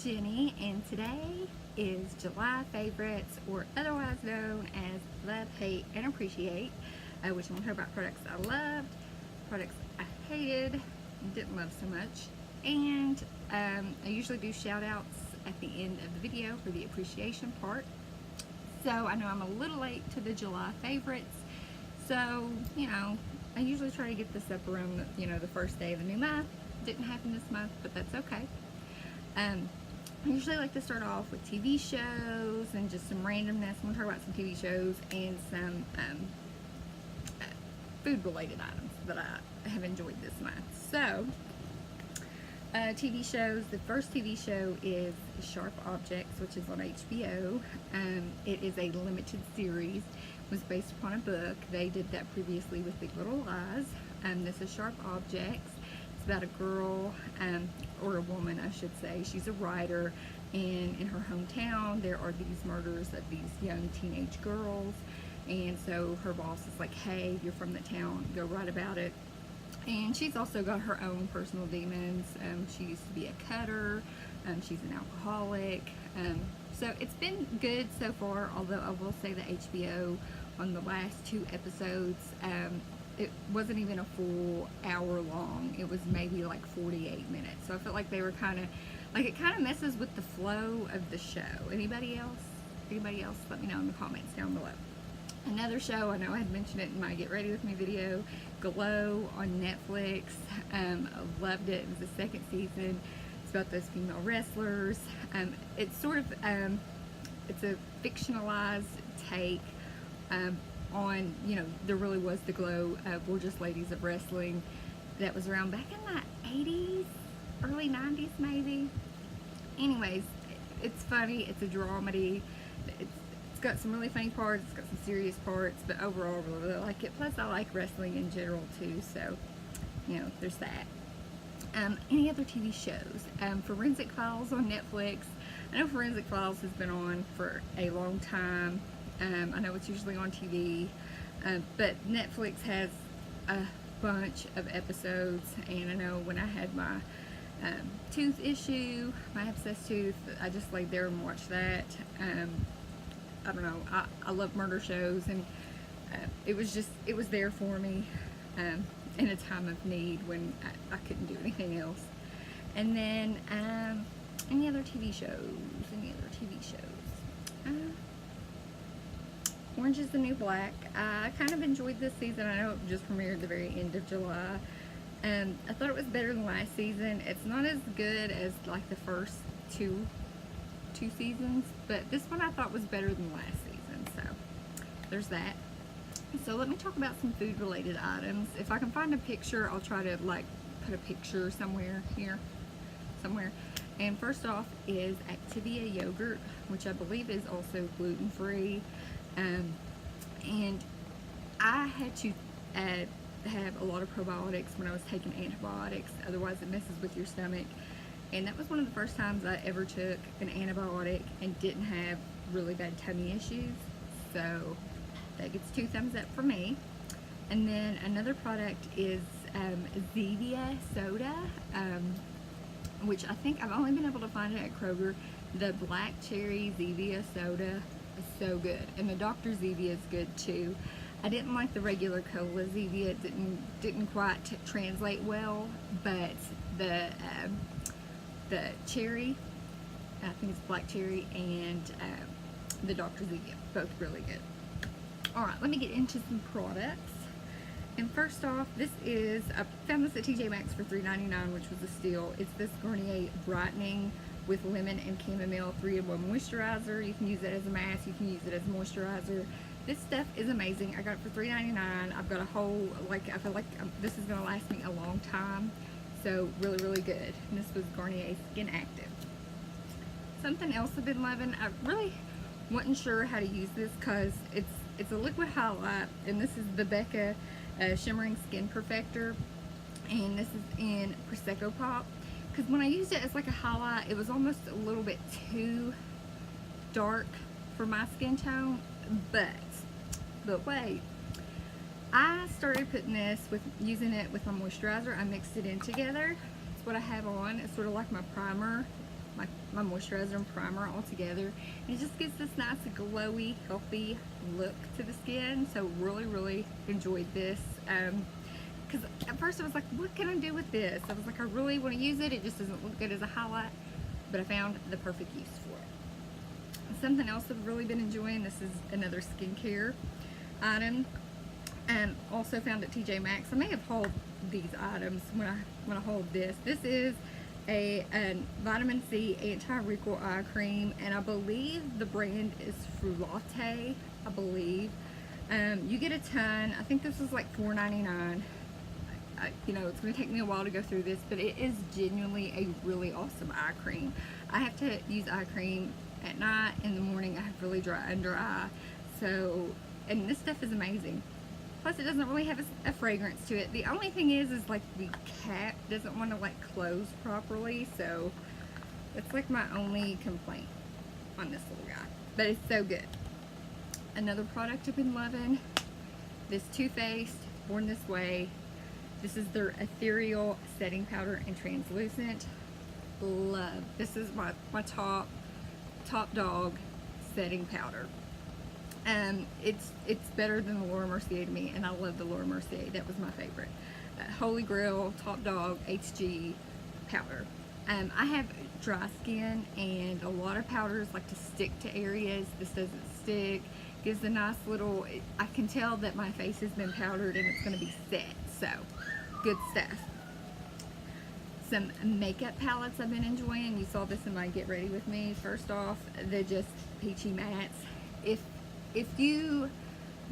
Jenny, and today is July favorites, or otherwise known as love, hate, and appreciate, which I'm going to talk about products I loved, products I hated, and didn't love so much, and I usually do shout outs at the end of the video for the appreciation part. So I know I'm a little late to the July favorites, so I usually try to get this up around the first day of the new month. Didn't happen this month, but that's okay. I usually like to start off with TV shows and just some randomness. I'm going to talk about some TV shows and some food related items that I have enjoyed this month. So TV shows, the first TV show is Sharp Objects, which is on HBO. It is a limited series. It was based upon a book. They did that previously with Big Little Lies. This is Sharp Objects. It's about a girl, or a woman I should say. She's a writer, and in her hometown there are these murders of these young teenage girls, and so her boss is like, hey, you're from the town, go write about it. And she's also got her own personal demons. She used to be a cutter. She's an alcoholic. So it's been good so far, although I will say that HBO on the last 2 episodes, it wasn't even a full hour long. It was maybe like 48 minutes. So I felt like they were kind of, like, it kind of messes with the flow of the show. Anybody else? Anybody else? Let me know in the comments down below. Another show, I know I had mentioned it in my Get Ready With Me video, Glow on Netflix. I loved it. It was the 2nd season. It's about those female wrestlers. It's sort of, it's a fictionalized take on, there really was the Glow, gorgeous ladies of wrestling that was around back in the 80s, early 90s maybe. Anyways, it's funny. It's a dramedy. It's got some really funny parts. It's got some serious parts, but overall I really like it. Plus I like wrestling in general too, so there's that. Any other TV shows? Forensic Files on Netflix. I know Forensic Files has been on for a long time. I know it's usually on TV, but Netflix has a bunch of episodes, and I know when I had my tooth issue, my abscess tooth, I just laid there and watched that. I don't know, I love murder shows, and it was there for me in a time of need when I couldn't do anything else. And then any other TV shows? Orange is the New Black. I kind of enjoyed this season. I know it just premiered at the very end of July. I thought it was better than last season. It's not as good as like the first two seasons, but this one I thought was better than last season, so there's that. So let me talk about some food related items. If I can find a picture, I'll try to like put a picture somewhere here, somewhere. And first off is Activia Yogurt, which I believe is also gluten-free. And I had to have a lot of probiotics when I was taking antibiotics, otherwise it messes with your stomach. And that was one of the first times I ever took an antibiotic and didn't have really bad tummy issues. So that gets 2 thumbs up for me. And then another product is Zevia soda, which I think I've only been able to find it at Kroger. The black cherry Zevia soda is so good, and the Dr. Zevia is good too. I didn't like the regular cola Zevia. It didn't quite translate well, but the cherry, I think it's black cherry, and the Dr. Zevia, both really good. Alright, let me get into some products. And first off, this is, I found this at TJ Maxx for $3.99, which was a steal. It's this Garnier Brightening with Lemon and Chamomile 3-in-1 Moisturizer. You can use it as a mask, you can use it as moisturizer. This stuff is amazing. I got it for $3.99. I've got a whole, like, I feel like this is going to last me a long time. So really, really good. And this was Garnier Skin Active. Something else I've been loving, I really wasn't sure how to use this because it's a liquid highlight, and this is the Becca Shimmering Skin Perfector, and this is in Prosecco Pop. Because when I used it as like a highlight, it was almost a little bit too dark for my skin tone. But wait, I started putting this using it with my moisturizer. I mixed it in together. It's what I have on. It's sort of like my primer my moisturizer and primer all together. And it just gives this nice glowy, healthy look to the skin. So really enjoyed this. Because at first I was like, what can I do with this? I was like, I really want to use it. It just doesn't look good as a highlight. But I found the perfect use for it. Something else I've really been enjoying, this is another skincare item. Also found at TJ Maxx. I may have hauled these items when I hauled this. This is a vitamin C anti-wrinkle eye cream, and I believe the brand is Frullatte, I believe. You get a ton. I think this was like $4.99. You know, it's going to take me a while to go through this, but it is genuinely a really awesome eye cream. I have to use eye cream at night. In the morning I have really dry under eye, so, and this stuff is amazing. Plus it doesn't really have a fragrance to it. The only thing is like the cap doesn't want to like close properly, so it's like my only complaint on this little guy, but it's so good. Another product I've been loving, this Too Faced Born This Way. This is their Ethereal setting powder and translucent. Love. This is my top dog setting powder. It's better than the Laura Mercier to me, and I love the Laura Mercier. That was my favorite. Holy Grail Top Dog HG powder. I have dry skin, and a lot of powders like to stick to areas. This doesn't stick. Gives a nice little, I can tell that my face has been powdered and it's going to be set. So, good stuff. Some makeup palettes I've been enjoying. You saw this in my Get Ready With Me. First off, they're just Peachy mattes. If you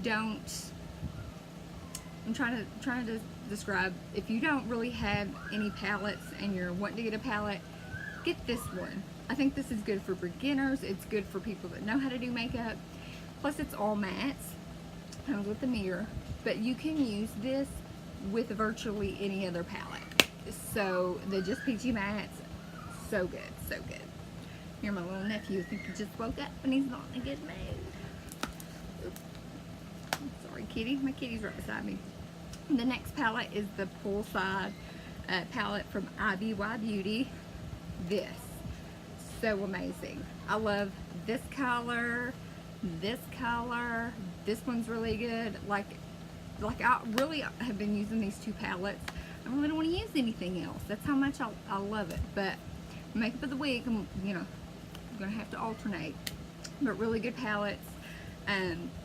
don't, I'm trying to describe, if you don't really have any palettes and you're wanting to get a palette, get this one. I think this is good for beginners. It's good for people that know how to do makeup. Plus it's all mattes, comes with a mirror, but you can use this with virtually any other palette. So they're just Peachy mattes. So good, so good. Here, my little nephew, I think he just woke up and he's not in a good mood. Oops. Sorry, kitty. My kitty's right beside me. The next palette is the Poolside palette from IBY Beauty. This, so amazing. I love this color. This one's really good. Like I really have been using these two palettes. I really don't want to use anything else. That's how much I love it. But makeup of the week, I'm gonna have to alternate. But really good palettes.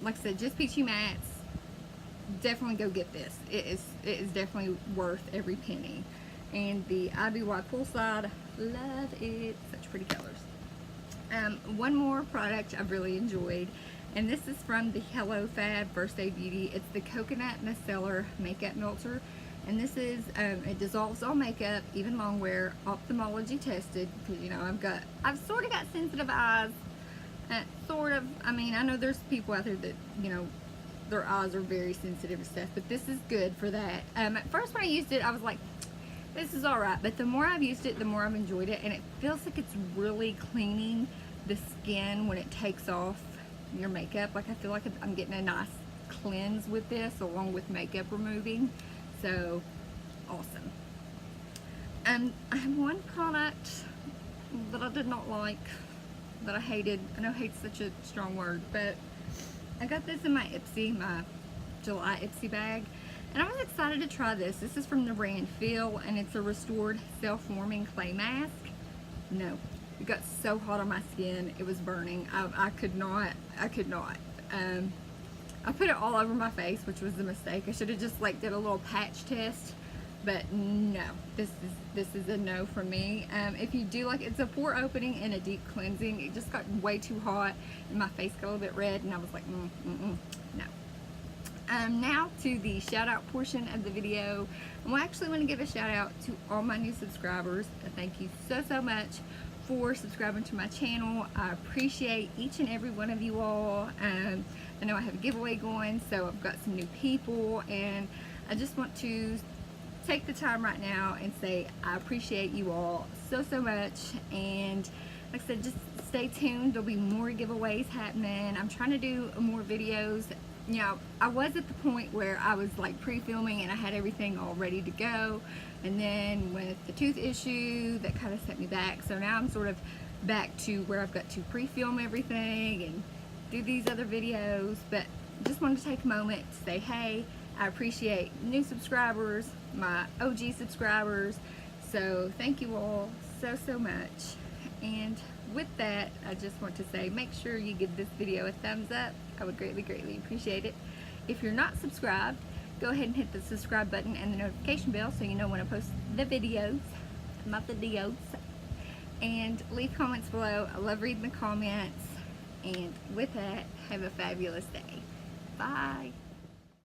Like I said, just Peachy mattes. Definitely go get this. It is definitely worth every penny. And the IBY Poolside, love it. Such pretty colors. One more product I've really enjoyed, and this is from the Hello Fab First Aid Beauty. It's the Coconut Micellar Makeup Melter, and this is it dissolves all makeup, even long wear, ophthalmology tested. Because I've sort of got sensitive eyes. Sort of. I mean, I know there's people out there that their eyes are very sensitive and stuff, but this is good for that. At first when I used it, I was like, this is alright, but the more I've used it, the more I've enjoyed it, and it feels like it's really cleaning the skin when it takes off your makeup. Like I feel like I'm getting a nice cleanse with this, along with makeup removing. So, awesome. I have one product that I did not like, that I hated. I know hate's such a strong word, but I got this in my July Ipsy bag. And I was excited to try this. This is from the brand Feel, and it's a restored self-warming clay mask. No, it got so hot on my skin, it was burning. I could not. I put it all over my face, which was a mistake. I should have just like did a little patch test, but no, this is a no from me. If you do like, it's a pore opening and a deep cleansing. It just got way too hot, and my face got a little bit red, and I was like, no. Now to the shout out portion of the video. I actually want to give a shout out to all my new subscribers. Thank you so much for subscribing to my channel. I appreciate each and every one of you all. I know I have a giveaway going, so I've got some new people, and I just want to take the time right now and say I appreciate you all so much. And like I said, just stay tuned. There'll be more giveaways happening. I'm trying to do more videos you know, I was at the point where I was like pre-filming and I had everything all ready to go, and then with the tooth issue that kind of set me back, so now I'm sort of back to where I've got to pre-film everything and do these other videos. But just wanted to take a moment to say, hey, I appreciate new subscribers, my OG subscribers, so thank you all so much. And with that, I just want to say, make sure you give this video a thumbs up. I would greatly appreciate it. If you're not subscribed, go ahead and hit the subscribe button and the notification bell so you know when I post the videos, and leave comments below. I love reading the comments. And with that, have a fabulous day. Bye.